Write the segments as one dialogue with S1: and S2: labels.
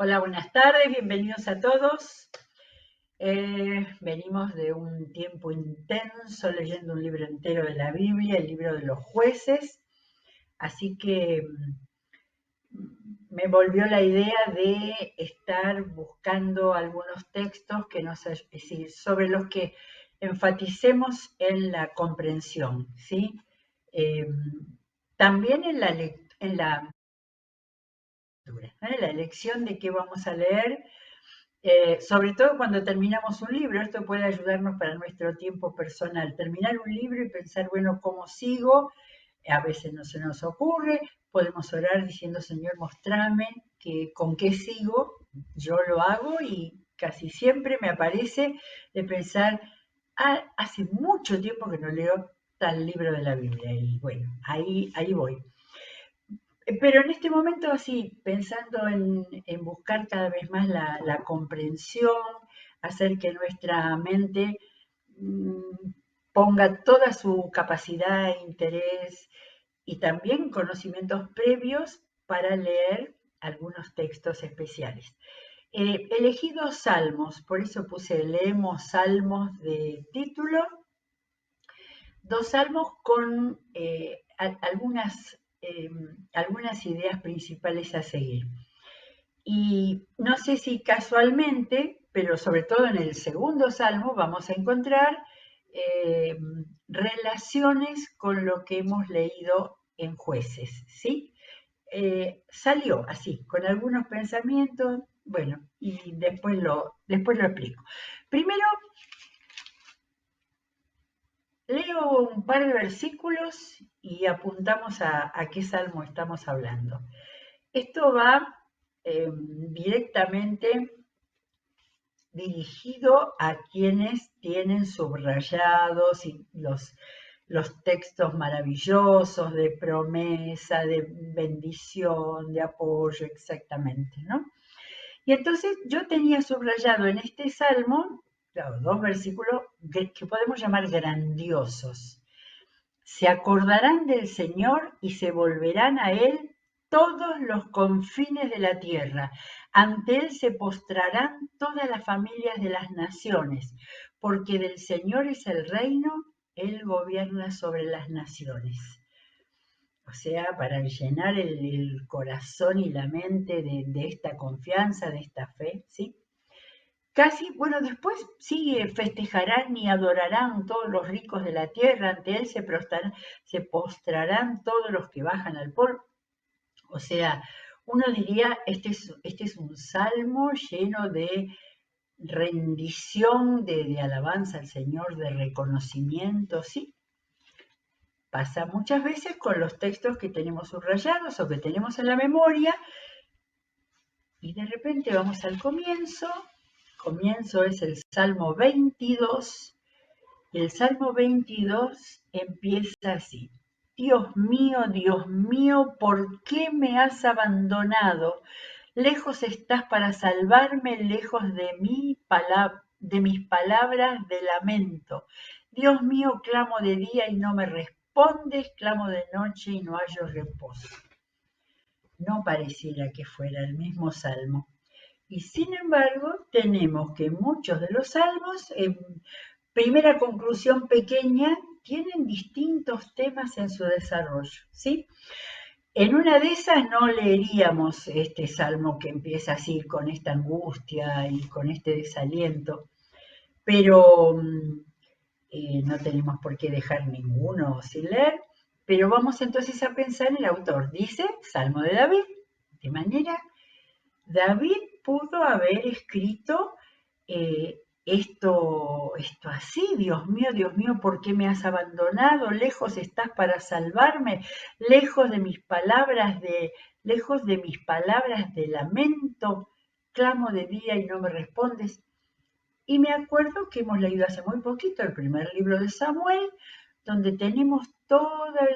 S1: Hola, buenas tardes, bienvenidos a todos. Venimos de un tiempo intenso leyendo un libro entero de la Biblia, el libro de los jueces, así que me volvió la idea de estar buscando algunos textos que es decir, sobre los que enfaticemos en la comprensión, ¿sí? Eh, También en la elección de qué vamos a leer. Sobre todo cuando terminamos un libro, esto puede ayudarnos para nuestro tiempo personal. Terminar un libro y pensar, bueno, ¿cómo sigo? A veces no se nos ocurre, podemos orar diciendo, Señor, mostrame con qué sigo. Yo lo hago y casi siempre me aparece de pensar, hace mucho tiempo que no leo tal libro de la Biblia y bueno, ahí voy. Pero en este momento, así, pensando en buscar cada vez más la comprensión, hacer que nuestra mente mm, ponga toda su capacidad e interés y también conocimientos previos para leer algunos textos especiales. Elegí dos salmos, por eso puse leemos salmos de título, dos salmos con algunas ideas principales a seguir. Y no sé si casualmente, pero sobre todo en el segundo salmo vamos a encontrar eh, relaciones con lo que hemos leído en jueces, ¿sí? Salió así, con algunos pensamientos, bueno, y después lo explico. Primero, leo un par de versículos y apuntamos a qué salmo estamos hablando. Esto va directamente dirigido a quienes tienen subrayados y los textos maravillosos de promesa, de bendición, de apoyo, exactamente, ¿no? Y entonces yo tenía subrayado en este salmo, claro, dos versículos que podemos llamar grandiosos. Se acordarán del Señor y se volverán a Él todos los confines de la tierra. Ante Él se postrarán todas las familias de las naciones, porque del Señor es el reino, Él gobierna sobre las naciones. O sea, para llenar el corazón y la mente de esta confianza, de esta fe, ¿sí? Casi, bueno, después sí festejarán y adorarán todos los ricos de la tierra, ante él se postrarán todos los que bajan al polvo. O sea, uno diría, este es un salmo lleno de rendición, de alabanza al Señor, de reconocimiento, sí. Pasa muchas veces con los textos que tenemos subrayados o que tenemos en la memoria, y de repente vamos al comienzo es el Salmo 22, y el Salmo 22 empieza así. Dios mío, ¿por qué me has abandonado? Lejos estás para salvarme, lejos de mis palabras de lamento. Dios mío, clamo de día y no me respondes, clamo de noche y no hallo reposo. No pareciera que fuera el mismo salmo. Y sin embargo, tenemos que muchos de los salmos, en primera conclusión pequeña, tienen distintos temas en su desarrollo, ¿sí? En una de esas no leeríamos este salmo que empieza así, con esta angustia y con este desaliento, pero no tenemos por qué dejar ninguno sin leer, pero vamos entonces a pensar en el autor. Dice, Salmo de David, de manera David pudo haber escrito esto así, Dios mío, ¿por qué me has abandonado? Lejos estás para salvarme, lejos de mis palabras de lamento, clamo de día y no me respondes. Y me acuerdo que hemos leído hace muy poquito el primer libro de Samuel, donde tenemos toda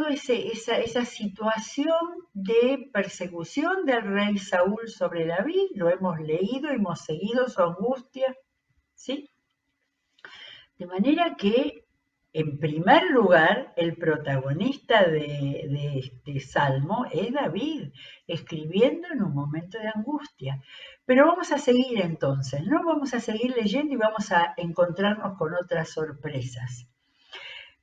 S1: esa situación de persecución del rey Saúl sobre David, lo hemos leído, hemos seguido su angustia, ¿sí? De manera que En primer lugar, el protagonista de este salmo es David, escribiendo en un momento de angustia. Pero vamos a seguir entonces, ¿no? Vamos a seguir leyendo y vamos a encontrarnos con otras sorpresas.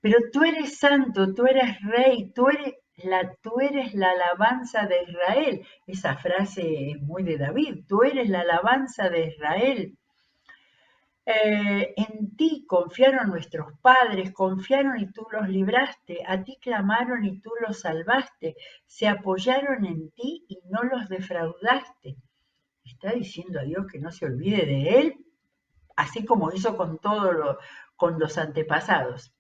S1: Pero tú eres santo, tú eres rey, tú eres la alabanza de Israel. Esa frase es muy de David, tú eres la alabanza de Israel. En ti confiaron nuestros padres, confiaron y tú los libraste, a ti clamaron y tú los salvaste, se apoyaron en ti y no los defraudaste. Está diciendo a Dios que no se olvide de él, así como hizo con los antepasados.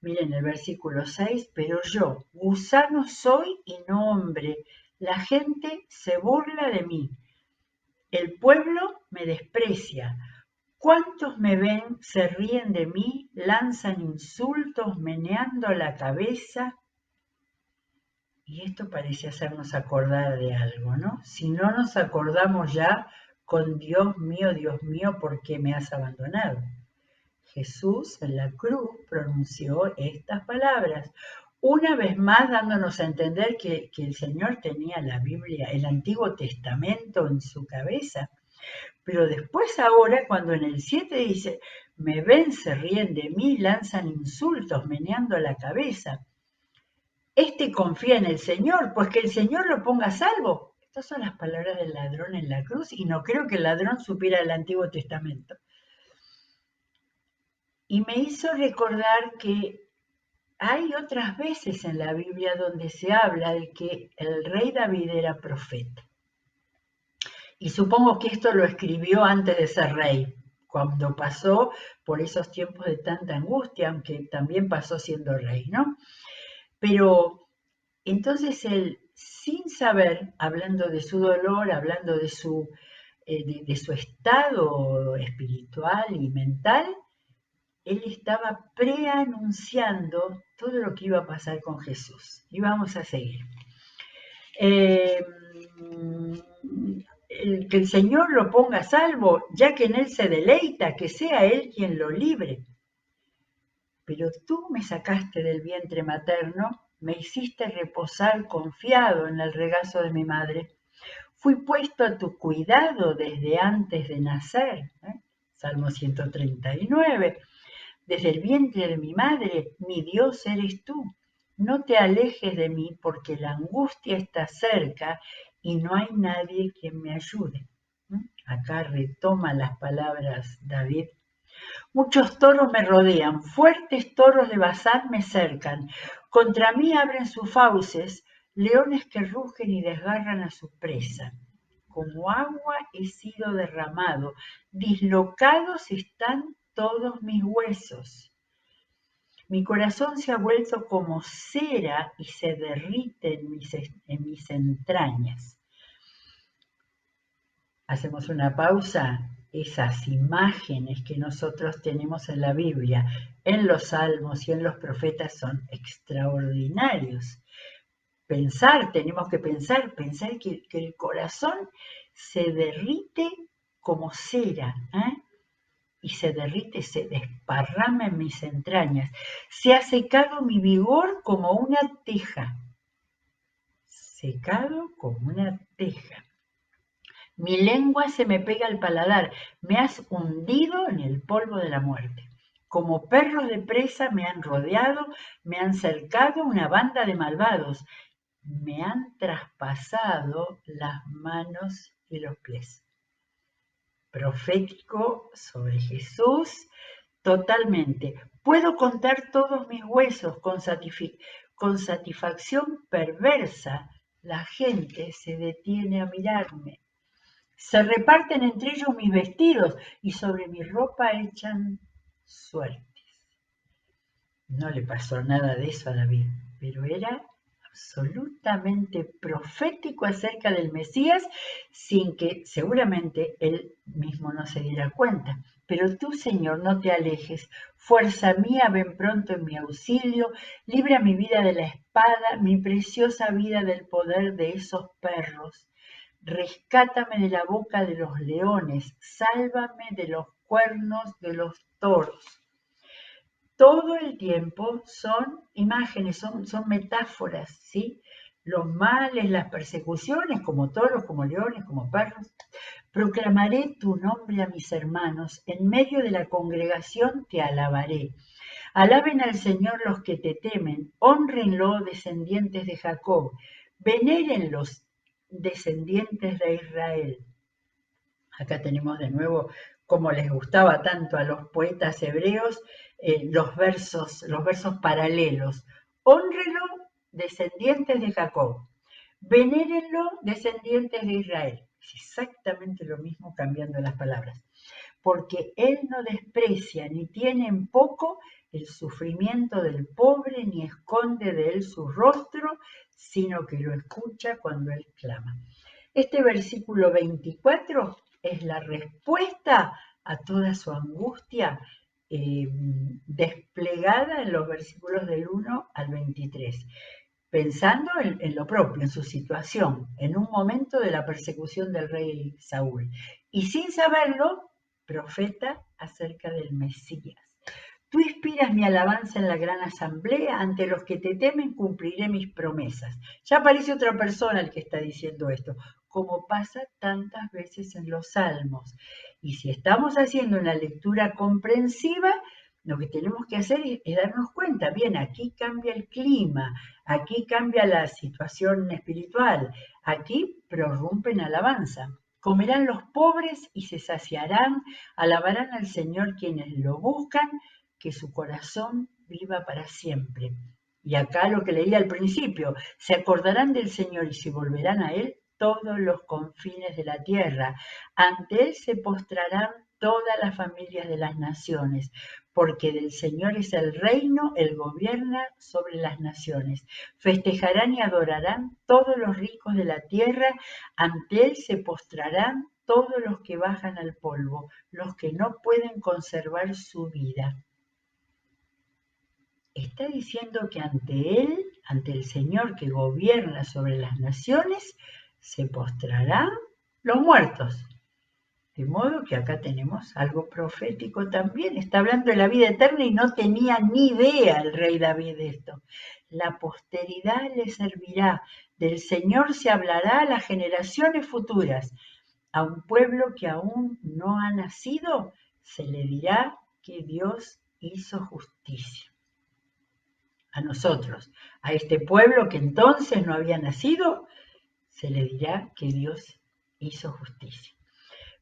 S1: Miren el versículo 6, pero yo, gusano soy y no hombre, la gente se burla de mí, el pueblo me desprecia. ¿Cuántos me ven, se ríen de mí, lanzan insultos, meneando la cabeza? Y esto parece hacernos acordar de algo, ¿no? Si no nos acordamos ya con Dios mío, ¿por qué me has abandonado? Jesús en la cruz pronunció estas palabras, una vez más dándonos a entender que el Señor tenía la Biblia, el Antiguo Testamento en su cabeza. Pero después ahora, cuando en el 7 dice, me ven, se ríen de mí, lanzan insultos, meneando la cabeza. Este confía en el Señor, pues que el Señor lo ponga a salvo. Estas son las palabras del ladrón en la cruz y no creo que el ladrón supiera el Antiguo Testamento. Y me hizo recordar que hay otras veces en la Biblia donde se habla de que el rey David era profeta. Y supongo que esto lo escribió antes de ser rey, cuando pasó por esos tiempos de tanta angustia, aunque también pasó siendo rey, ¿no? Pero entonces él, sin saber, hablando de su dolor, hablando de su estado espiritual y mental, él estaba preanunciando todo lo que iba a pasar con Jesús. Y vamos a seguir. Que el Señor lo ponga a salvo, ya que en Él se deleita, que sea Él quien lo libre. Pero tú me sacaste del vientre materno, me hiciste reposar confiado en el regazo de mi madre. Fui puesto a tu cuidado desde antes de nacer. Salmo 139. Desde el vientre de mi madre, mi Dios eres tú. No te alejes de mí porque la angustia está cerca y no hay nadie quien me ayude. Acá retoma las palabras David. Muchos toros me rodean, fuertes toros de Basán me cercan. Contra mí abren sus fauces, leones que rugen y desgarran a su presa. Como agua he sido derramado, dislocados están todos mis huesos. Mi corazón se ha vuelto como cera y se derrite en mis entrañas. Hacemos una pausa. Esas imágenes que nosotros tenemos en la Biblia, en los salmos y en los profetas son extraordinarios. Tenemos que pensar que el corazón se derrite como cera, y se derrite, se desparrama en mis entrañas. Se ha secado mi vigor como una teja. Secado como una teja. Mi lengua se me pega al paladar. Me has hundido en el polvo de la muerte. Como perros de presa me han rodeado, me han cercado una banda de malvados. Me han traspasado las manos y los pies. Profético sobre Jesús, totalmente. Puedo contar todos mis huesos con satisfacción perversa. La gente se detiene a mirarme. Se reparten entre ellos mis vestidos y sobre mi ropa echan suertes. No le pasó nada de eso a David, pero era absolutamente profético acerca del Mesías sin que seguramente él mismo no se diera cuenta. Pero tú, Señor, no te alejes. Fuerza mía, ven pronto en mi auxilio. Libra mi vida de la espada, mi preciosa vida del poder de esos perros. Rescátame de la boca de los leones. Sálvame de los cuernos de los toros. todo el tiempo son imágenes, son metáforas, ¿sí? Los males, las persecuciones, como toros, como leones, como perros. Proclamaré tu nombre a mis hermanos, en medio de la congregación te alabaré. Alaben al Señor los que te temen, honrenlo, descendientes de Jacob, veneren los descendientes de Israel. Acá tenemos de nuevo, como les gustaba tanto a los poetas hebreos, los versos paralelos. Honrenlo, descendientes de Jacob. Venérenlo, descendientes de Israel. Es exactamente lo mismo cambiando las palabras. Porque Él no desprecia ni tiene en poco el sufrimiento del pobre, ni esconde de él su rostro, sino que lo escucha cuando Él clama. Este versículo 24 es la respuesta a toda su angustia desplegada en los versículos del 1 al 23, pensando en lo propio, en su situación, en un momento de la persecución del rey Saúl. Y sin saberlo, profeta acerca del Mesías. Tú inspiras mi alabanza en la gran asamblea, ante los que te temen cumpliré mis promesas. Ya aparece otra persona el que está diciendo esto, como pasa tantas veces en los salmos. Y si estamos haciendo una lectura comprensiva, lo que tenemos que hacer es darnos cuenta, bien, aquí cambia el clima, aquí cambia la situación espiritual, aquí prorrumpen alabanza. Comerán los pobres y se saciarán, alabarán al Señor quienes lo buscan, que su corazón viva para siempre. Y acá lo que leía al principio, se acordarán del Señor y se volverán a Él todos los confines de la tierra. Ante Él se postrarán todas las familias de las naciones, porque del Señor es el reino, Él gobierna sobre las naciones. Festejarán y adorarán todos los ricos de la tierra, ante Él se postrarán todos los que bajan al polvo, los que no pueden conservar su vida. Está diciendo que ante Él, ante el Señor que gobierna sobre las naciones, se postrarán los muertos. De modo que acá tenemos algo profético también. Está hablando de la vida eterna y no tenía ni idea el rey David de esto. La posteridad le servirá. Del Señor se hablará a las generaciones futuras. A un pueblo que aún no ha nacido, se le dirá que Dios hizo justicia. A nosotros, a este pueblo que entonces no había nacido, se le dirá que Dios hizo justicia.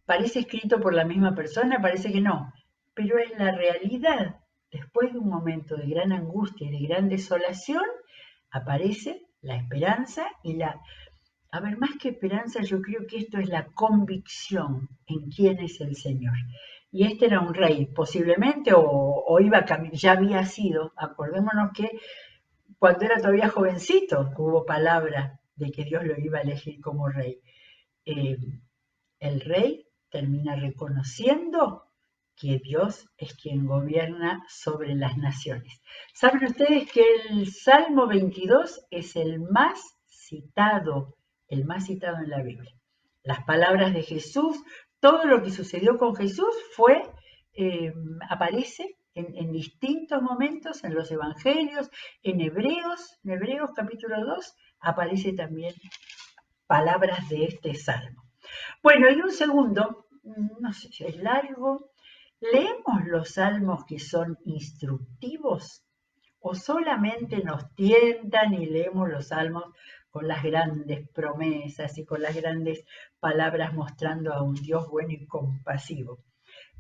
S1: Parece escrito por la misma persona, parece que no, pero es la realidad. Después de un momento de gran angustia y de gran desolación, aparece la esperanza y más que esperanza, yo creo que esto es la convicción en quién es el Señor. Y este era un rey, posiblemente, o iba a caminar, ya había sido. Acordémonos que cuando era todavía jovencito hubo palabra de que Dios lo iba a elegir como rey. El rey termina reconociendo que Dios es quien gobierna sobre las naciones. ¿Saben ustedes que el Salmo 22 es el más citado en la Biblia? Las palabras de Jesús, todo lo que sucedió con Jesús aparece en distintos momentos en los evangelios, en Hebreos capítulo 2, aparece también palabras de este salmo. Bueno, y un segundo, no sé si es largo, ¿leemos los salmos que son instructivos o solamente nos tientan y leemos los salmos con las grandes promesas y con las grandes palabras mostrando a un Dios bueno y compasivo?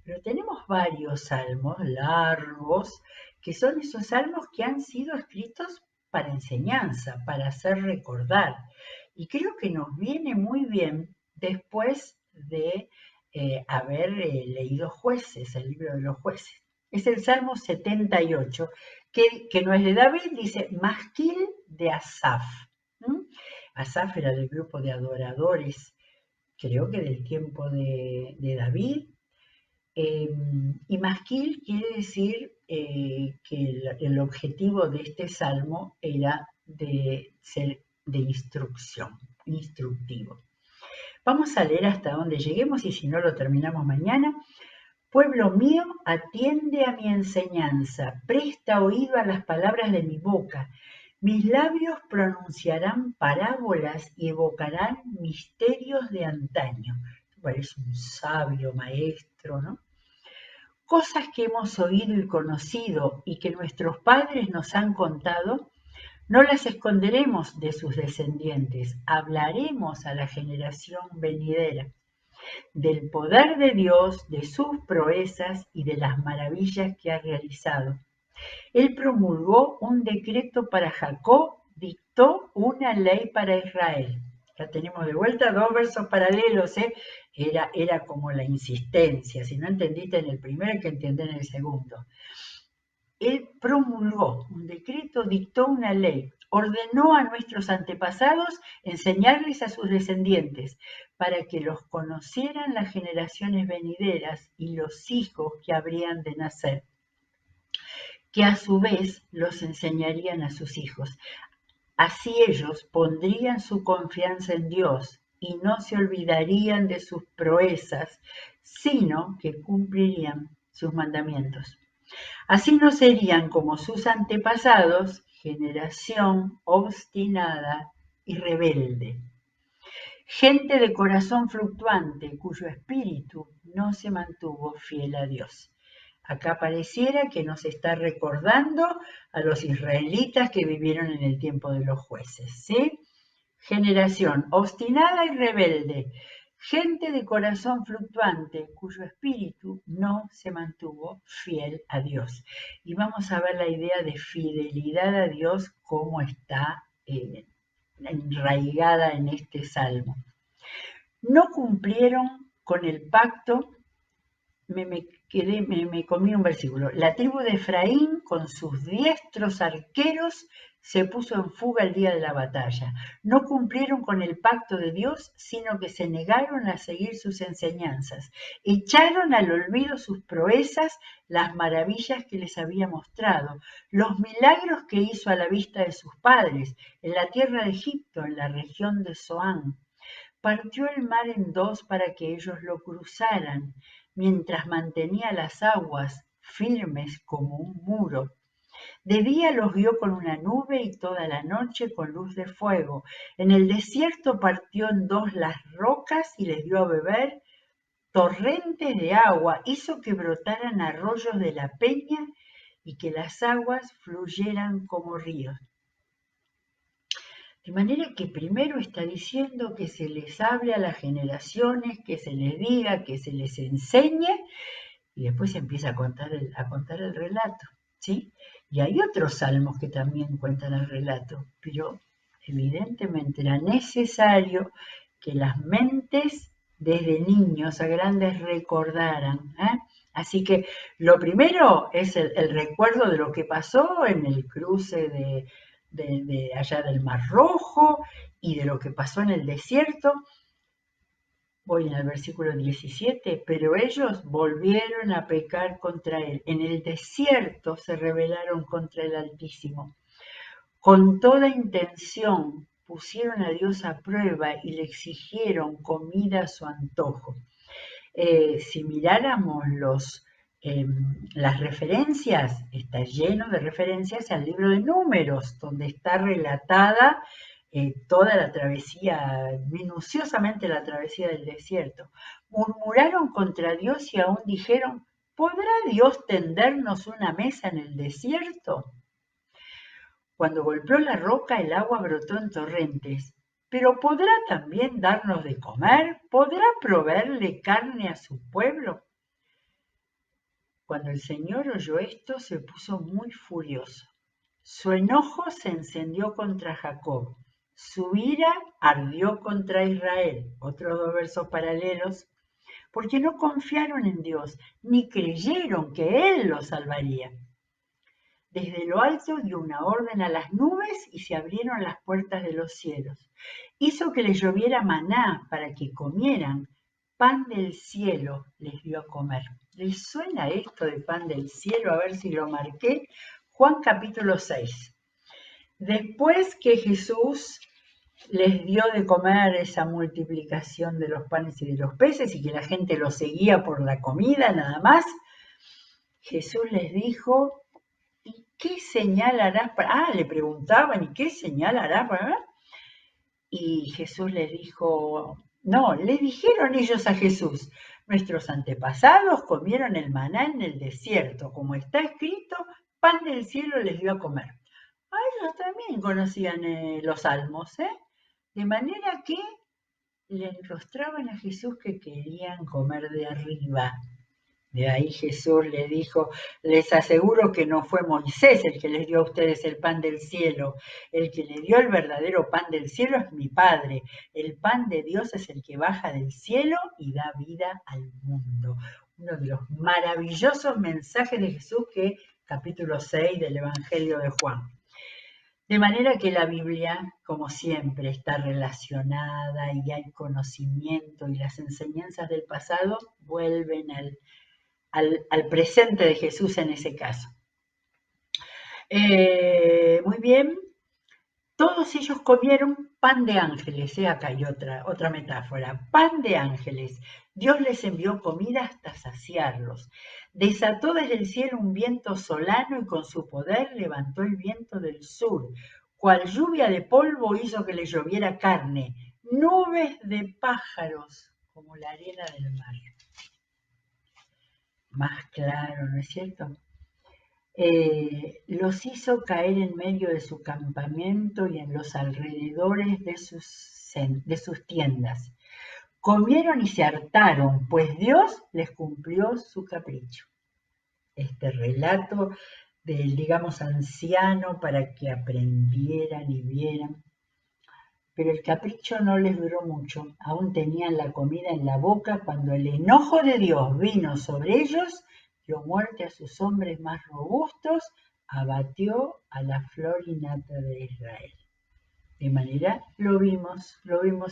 S1: Pero tenemos varios salmos largos, que son esos salmos que han sido escritos para enseñanza, para hacer recordar. Y creo que nos viene muy bien después de haber leído Jueces, el libro de los Jueces. Es el Salmo 78, que no es de David, dice Masquil de Asaf. Asaf era del grupo de adoradores, creo que del tiempo de David. Y masquil quiere decir que el objetivo de este salmo era de ser de instrucción, instructivo. Vamos a leer hasta donde lleguemos y si no lo terminamos mañana. Pueblo mío, atiende a mi enseñanza, presta oído a las palabras de mi boca. Mis labios pronunciarán parábolas y evocarán misterios de antaño. Parece un sabio maestro, ¿no? Cosas que hemos oído y conocido y que nuestros padres nos han contado, no las esconderemos de sus descendientes, hablaremos a la generación venidera del poder de Dios, de sus proezas y de las maravillas que ha realizado. Él promulgó un decreto para Jacob, dictó una ley para Israel. Ya tenemos de vuelta dos versos paralelos, ¿eh? Era como la insistencia. Si no entendiste en el primero, hay que entender en el segundo. Él promulgó un decreto, dictó una ley, ordenó a nuestros antepasados enseñarles a sus descendientes para que los conocieran las generaciones venideras y los hijos que habrían de nacer, que a su vez los enseñarían a sus hijos. Así ellos pondrían su confianza en Dios y no se olvidarían de sus proezas, sino que cumplirían sus mandamientos. Así no serían como sus antepasados, generación obstinada y rebelde, gente de corazón fluctuante cuyo espíritu no se mantuvo fiel a Dios. Acá pareciera que nos está recordando a los israelitas que vivieron en el tiempo de los jueces, ¿sí? Generación obstinada y rebelde, gente de corazón fluctuante cuyo espíritu no se mantuvo fiel a Dios. Y vamos a ver la idea de fidelidad a Dios, cómo está enraigada en este salmo. No cumplieron con el pacto. Me comí un versículo. La tribu de Efraín, con sus diestros arqueros, se puso en fuga el día de la batalla. No cumplieron con el pacto de Dios, sino que se negaron a seguir sus enseñanzas. Echaron al olvido sus proezas, las maravillas que les había mostrado, los milagros que hizo a la vista de sus padres, en la tierra de Egipto, en la región de Zoán. Partió el mar en dos para que ellos lo cruzaran, mientras mantenía las aguas firmes como un muro. De día los guió con una nube y toda la noche con luz de fuego. En el desierto partió en dos las rocas y les dio a beber torrentes de agua. Hizo que brotaran arroyos de la peña y que las aguas fluyeran como ríos. De manera que primero está diciendo que se les hable a las generaciones, que se les diga, que se les enseñe, y después empieza a contar el relato, ¿sí? Y hay otros salmos que también cuentan el relato, pero evidentemente era necesario que las mentes desde niños a grandes recordaran, ¿eh? Así que lo primero es el recuerdo de lo que pasó en el cruce de allá del Mar Rojo y de lo que pasó en el desierto. Voy en el versículo 17, pero ellos volvieron a pecar contra él. En el desierto se rebelaron contra el Altísimo. Con toda intención pusieron a Dios a prueba y le exigieron comida a su antojo. Si miráramos las referencias, está lleno de referencias al libro de Números, donde está relatada toda la travesía, minuciosamente la travesía del desierto. Murmuraron contra Dios y aún dijeron, ¿podrá Dios tendernos una mesa en el desierto? Cuando golpeó la roca, el agua brotó en torrentes. ¿Pero podrá también darnos de comer? ¿Podrá proveerle carne a su pueblo? Cuando el Señor oyó esto, se puso muy furioso. Su enojo se encendió contra Jacob. Su ira ardió contra Israel. Otros dos versos paralelos. Porque no confiaron en Dios, ni creyeron que Él los salvaría. Desde lo alto dio una orden a las nubes y se abrieron las puertas de los cielos. Hizo que les lloviera maná para que comieran. Pan del cielo les dio a comer. ¿Les suena esto de pan del cielo? A ver si lo marqué. Juan capítulo 6. Después que Jesús les dio de comer esa multiplicación de los panes y de los peces y que la gente lo seguía por la comida nada más, Jesús les dijo, ¿y qué señal harás para...? Le preguntaban, ¿y qué señal harás para...? Y Jesús les dijo, no, le dijeron ellos a Jesús, nuestros antepasados comieron el maná en el desierto, como está escrito, pan del cielo les dio a comer. A ellos también conocían los salmos, de manera que le enrostraban a Jesús que querían comer de arriba. De ahí Jesús le dijo, les aseguro que no fue Moisés el que les dio a ustedes el pan del cielo. El que le dio el verdadero pan del cielo es mi Padre. El pan de Dios es el que baja del cielo y da vida al mundo. Uno de los maravillosos mensajes de Jesús que capítulo 6 del Evangelio de Juan. De manera que la Biblia, como siempre, está relacionada y hay conocimiento y las enseñanzas del pasado vuelven al presente de Jesús en ese caso. Muy bien, todos ellos comieron pan de ángeles, acá hay otra metáfora, pan de ángeles. Dios les envió comida hasta saciarlos. Desató desde el cielo un viento solano y con su poder levantó el viento del sur. Cual lluvia de polvo hizo que le lloviera carne, nubes de pájaros como la arena del mar. Más claro, ¿no es cierto? Los hizo caer en medio de su campamento y en los alrededores de sus tiendas. Comieron y se hartaron, pues Dios les cumplió su capricho. Este relato del, digamos, anciano para que aprendieran y vieran. Pero el capricho no les duró mucho. Aún tenían la comida en la boca cuando el enojo de Dios vino sobre ellos, dio muerte a sus hombres más robustos, abatió a la flor y nata de Israel. De manera, lo vimos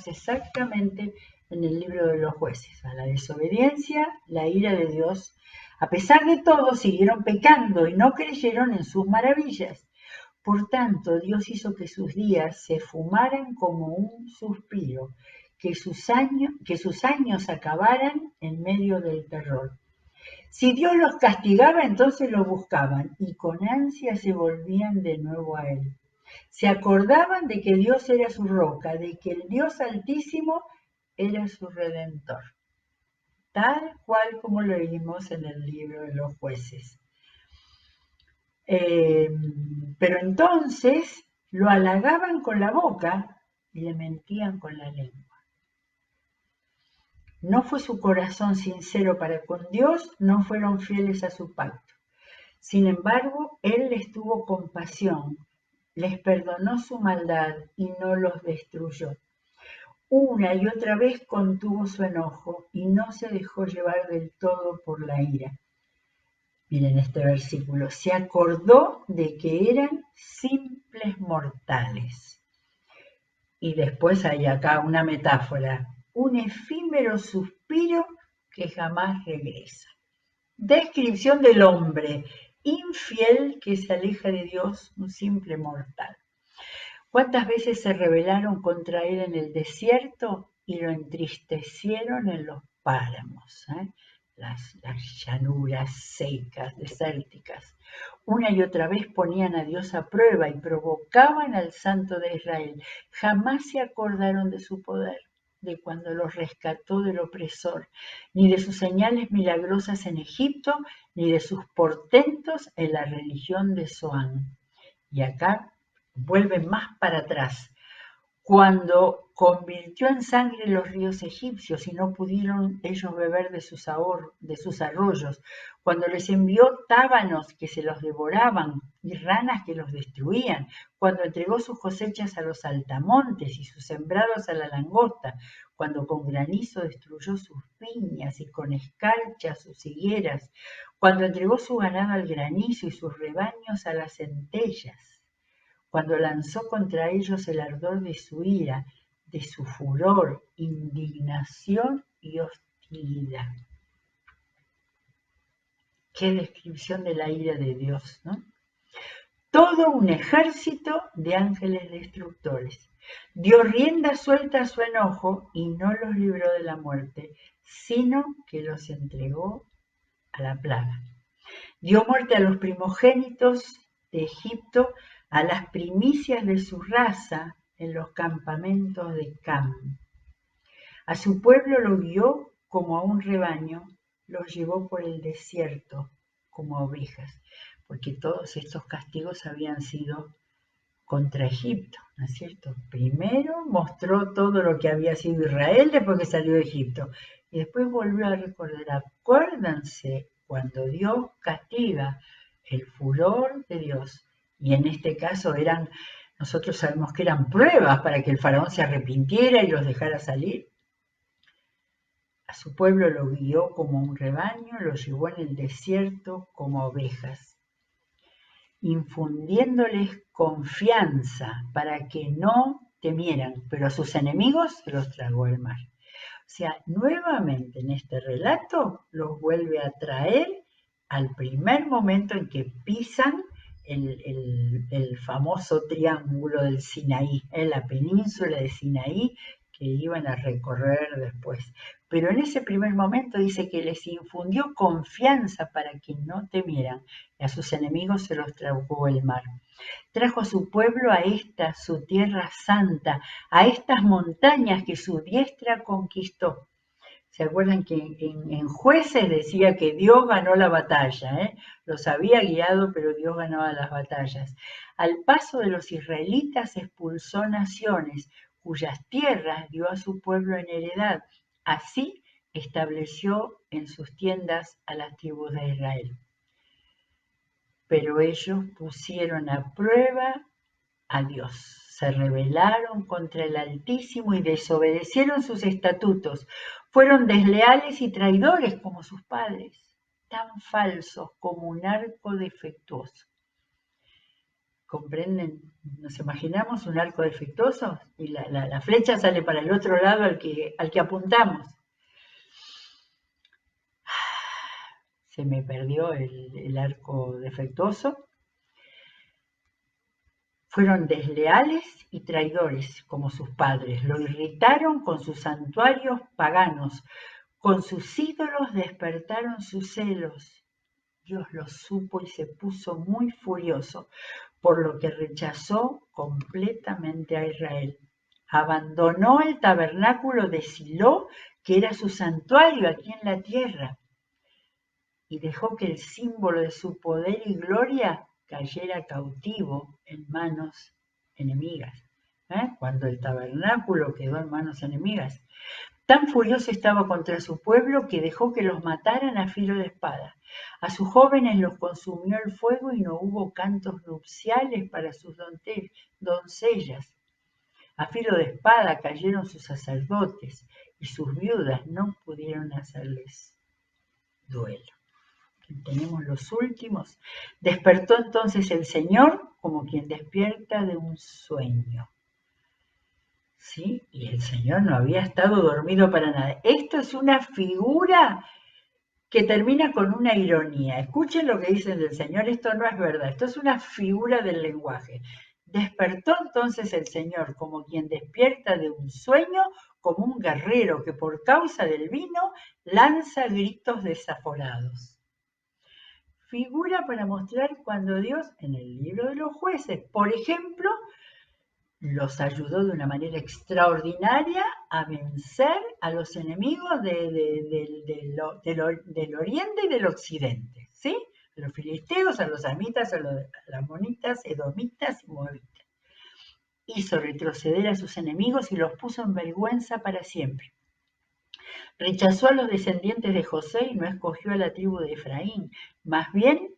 S1: exactamente en el libro de los jueces. A la desobediencia, la ira de Dios. A pesar de todo, siguieron pecando y no creyeron en sus maravillas. Por tanto, Dios hizo que sus días se fumaran como un suspiro, que sus años acabaran en medio del terror. Si Dios los castigaba, entonces lo buscaban y con ansia se volvían de nuevo a Él. Se acordaban de que Dios era su roca, de que el Dios Altísimo era su redentor, tal cual como lo leímos en el libro de los jueces. Pero entonces lo halagaban con la boca y le mentían con la lengua. No fue su corazón sincero para con Dios, no fueron fieles a su pacto. Sin embargo, Él les tuvo compasión, les perdonó su maldad y no los destruyó. Una y otra vez contuvo su enojo y no se dejó llevar del todo por la ira. Miren este versículo, se acordó de que eran simples mortales. Y después hay acá una metáfora, un efímero suspiro que jamás regresa. Descripción del hombre infiel que se aleja de Dios, un simple mortal. ¿Cuántas veces se rebelaron contra él en el desierto y lo entristecieron en los páramos? Las llanuras secas, desérticas. Una y otra vez ponían a Dios a prueba y provocaban al Santo de Israel. Jamás se acordaron de su poder, de cuando los rescató del opresor, ni de sus señales milagrosas en Egipto, ni de sus portentos en la religión de Zoán. Y acá vuelven más para atrás, cuando convirtió en sangre los ríos egipcios y no pudieron ellos beber de sus arroyos, cuando les envió tábanos que se los devoraban y ranas que los destruían, cuando entregó sus cosechas a los saltamontes y sus sembrados a la langosta, cuando con granizo destruyó sus viñas y con escarcha sus higueras, cuando entregó su ganado al granizo y sus rebaños a las centellas, cuando lanzó contra ellos el ardor de su ira, de su furor, indignación y hostilidad. Qué descripción de la ira de Dios, ¿no? todo un ejército de ángeles destructores. Dio rienda suelta a su enojo y no los libró de la muerte, sino que los entregó a la plaga. Dio muerte a los primogénitos de Egipto, a las primicias de su raza en los campamentos de Cam. A su pueblo lo guió como a un rebaño, los llevó por el desierto como a ovejas, porque todos estos castigos habían sido contra Egipto, ¿no es cierto? Primero mostró todo lo que había sido Israel después que salió de Egipto, y después volvió a recordar, acuérdense cuando Dios castiga, el furor de Dios, y en este caso nosotros sabemos que eran pruebas para que el faraón se arrepintiera y los dejara salir. A su pueblo lo guió como un rebaño, lo llevó en el desierto como ovejas, infundiéndoles confianza para que no temieran, pero a sus enemigos se los tragó el mar. O sea, nuevamente en este relato los vuelve a traer al primer momento en que pisan el famoso triángulo del Sinaí, en la península de Sinaí, que iban a recorrer después. Pero en ese primer momento dice que les infundió confianza para que no temieran, y a sus enemigos se los tragó el mar. Trajo a su pueblo a esta, su tierra santa, a estas montañas que su diestra conquistó. ¿Se acuerdan que en Jueces decía que Dios ganó la batalla? Los había guiado, pero Dios ganaba las batallas. Al paso de los israelitas expulsó naciones, cuyas tierras dio a su pueblo en heredad. Así estableció en sus tiendas a las tribus de Israel. Pero ellos pusieron a prueba a Dios. Se rebelaron contra el Altísimo y desobedecieron sus estatutos. Fueron desleales y traidores como sus padres, tan falsos como un arco defectuoso. ¿Comprenden? ¿Nos imaginamos un arco defectuoso? Y la flecha sale para el otro lado al que apuntamos. Se me perdió el arco defectuoso. Fueron desleales y traidores como sus padres. Lo irritaron con sus santuarios paganos. Con sus ídolos despertaron sus celos. Dios lo supo y se puso muy furioso, por lo que rechazó completamente a Israel. Abandonó el tabernáculo de Silo, que era su santuario aquí en la tierra, y dejó que el símbolo de su poder y gloria cayera cautivo en manos enemigas. Cuando el tabernáculo quedó en manos enemigas. Tan furioso estaba contra su pueblo que dejó que los mataran a filo de espada. A sus jóvenes los consumió el fuego y no hubo cantos nupciales para sus doncellas. A filo de espada cayeron sus sacerdotes y sus viudas no pudieron hacerles duelo. Tenemos los últimos. Despertó entonces el Señor como quien despierta de un sueño. ¿Sí? Y el Señor no había estado dormido para nada. Esto es una figura que termina con una ironía. Escuchen lo que dicen del Señor, esto no es verdad, esto es una figura del lenguaje. Despertó entonces el Señor como quien despierta de un sueño, como un guerrero que por causa del vino lanza gritos desaforados. Figura para mostrar cuando Dios, en el libro de los Jueces, por ejemplo, los ayudó de una manera extraordinaria a vencer a los enemigos del oriente y del occidente, ¿sí? A los filisteos, a los amitas, a los amonitas, edomitas y moabitas. Hizo retroceder a sus enemigos y los puso en vergüenza para siempre. Rechazó a los descendientes de José y no escogió a la tribu de Efraín, más bien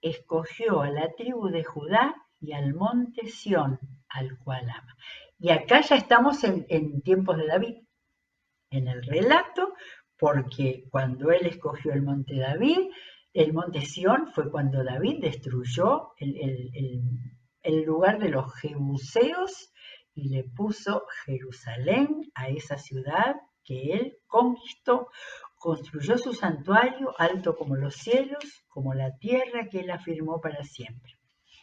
S1: escogió a la tribu de Judá y al monte Sión, al cual ama. Y acá ya estamos en tiempos de David, en el relato, porque cuando él escogió el monte David, el monte Sión fue cuando David destruyó el lugar de los jebuseos y le puso Jerusalén a esa ciudad que él conquistó. Construyó su santuario alto como los cielos, como la tierra que él afirmó para siempre.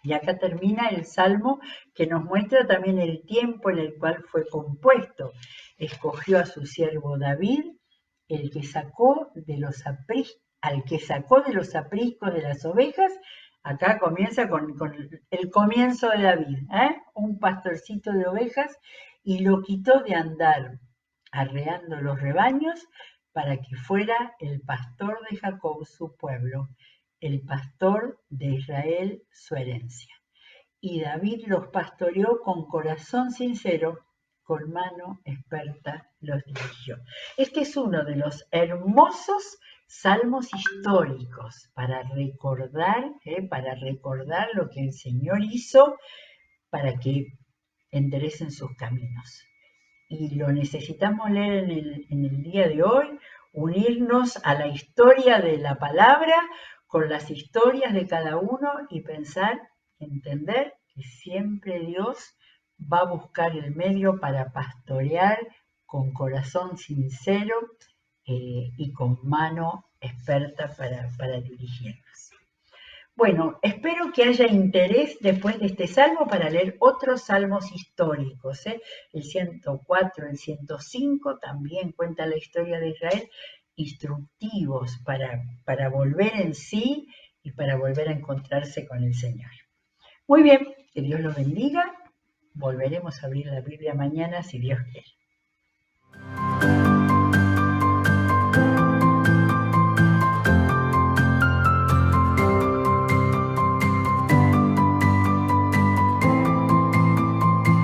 S1: Y acá termina el salmo que nos muestra también el tiempo en el cual fue compuesto. Escogió a su siervo David, el que sacó de los al que sacó de los apriscos de las ovejas. Acá comienza con el comienzo de David, un pastorcito de ovejas, y lo quitó de andar arreando los rebaños para que fuera el pastor de Jacob su pueblo, el pastor de Israel su herencia. Y David los pastoreó con corazón sincero, con mano experta los dirigió. Este es uno de los hermosos salmos históricos para recordar lo que el Señor hizo para que enderecen sus caminos. Y lo necesitamos leer en el día de hoy, unirnos a la historia de la palabra con las historias de cada uno y pensar, entender que siempre Dios va a buscar el medio para pastorear con corazón sincero y con mano experta para dirigirnos. Bueno, espero que haya interés después de este salmo para leer otros salmos históricos. El 104, el 105 también cuenta la historia de Israel, instructivos para volver en sí y para volver a encontrarse con el Señor. Muy bien, que Dios los bendiga. Volveremos a abrir la Biblia mañana si Dios quiere.